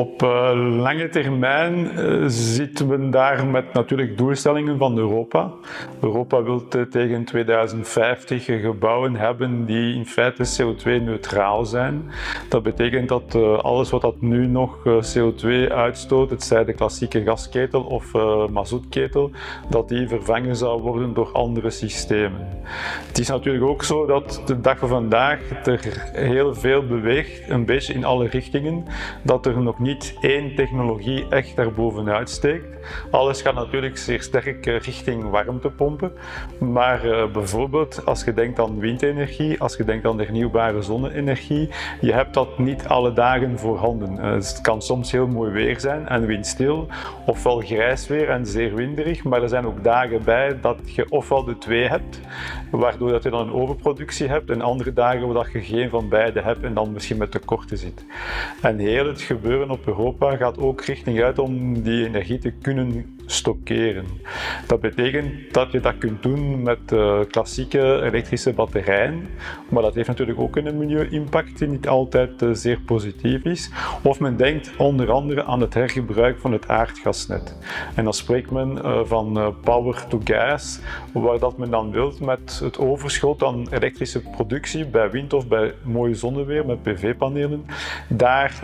Op lange termijn zitten we daar met natuurlijk doelstellingen van Europa. Europa wil tegen 2050 gebouwen hebben die in feite CO2-neutraal zijn. Dat betekent dat alles wat dat nu nog CO2 uitstoot, het zij de klassieke gasketel of mazoetketel, dat die vervangen zou worden door andere systemen. Het is natuurlijk ook zo dat de dag van vandaag er heel veel beweegt, een beetje in alle richtingen, dat er nog niet één technologie echt daarbovenuit steekt. Alles gaat natuurlijk zeer sterk richting warmtepompen, maar bijvoorbeeld als je denkt aan windenergie, als je denkt aan hernieuwbare zonne-energie, je hebt dat niet alle dagen voorhanden. Het kan soms heel mooi weer zijn en windstil, ofwel grijs weer en zeer winderig, maar er zijn ook dagen bij dat je ofwel de twee hebt, waardoor dat je dan een overproductie hebt, en andere dagen waar je geen van beide hebt en dan misschien met tekorten zit. En heel het gebeuren op Europa gaat ook richting uit om die energie te kunnen stockeren. Dat betekent dat je dat kunt doen met klassieke elektrische batterijen, maar dat heeft natuurlijk ook een milieu-impact die niet altijd zeer positief is. Of men denkt onder andere aan het hergebruik van het aardgasnet. En dan spreekt men van power to gas, waar dat men dan wilt met het overschot aan elektrische productie bij wind of bij mooi zonneweer met PV-panelen, daar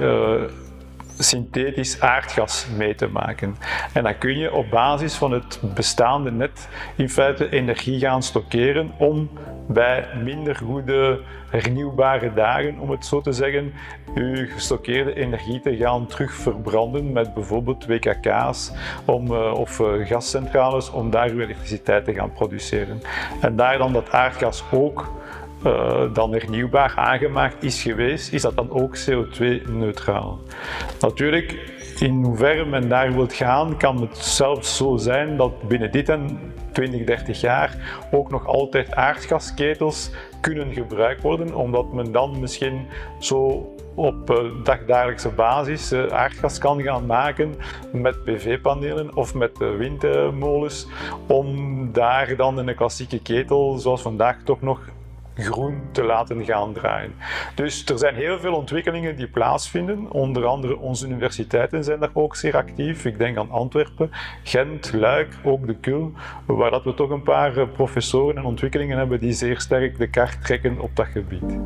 synthetisch aardgas mee te maken. En dan kun je op basis van het bestaande net in feite energie gaan stockeren om bij minder goede hernieuwbare dagen, om het zo te zeggen, je gestockeerde energie te gaan terugverbranden met bijvoorbeeld WKK's of gascentrales om daar uw elektriciteit te gaan produceren. En daar dan dat aardgas ook dan hernieuwbaar aangemaakt is geweest, is dat dan ook CO2-neutraal. Natuurlijk, in hoeverre men daar wilt gaan, kan het zelfs zo zijn dat binnen dit en 20, 30 jaar ook nog altijd aardgasketels kunnen gebruikt worden, omdat men dan misschien zo op dagdagelijkse basis aardgas kan gaan maken met PV-panelen of met windmolens, om daar dan in een klassieke ketel, zoals vandaag, toch nog groen te laten gaan draaien. Dus er zijn heel veel ontwikkelingen die plaatsvinden. Onder andere onze universiteiten zijn daar ook zeer actief. Ik denk aan Antwerpen, Gent, Luik, ook de KUL, waar dat we toch een paar professoren en ontwikkelingen hebben die zeer sterk de kaart trekken op dat gebied.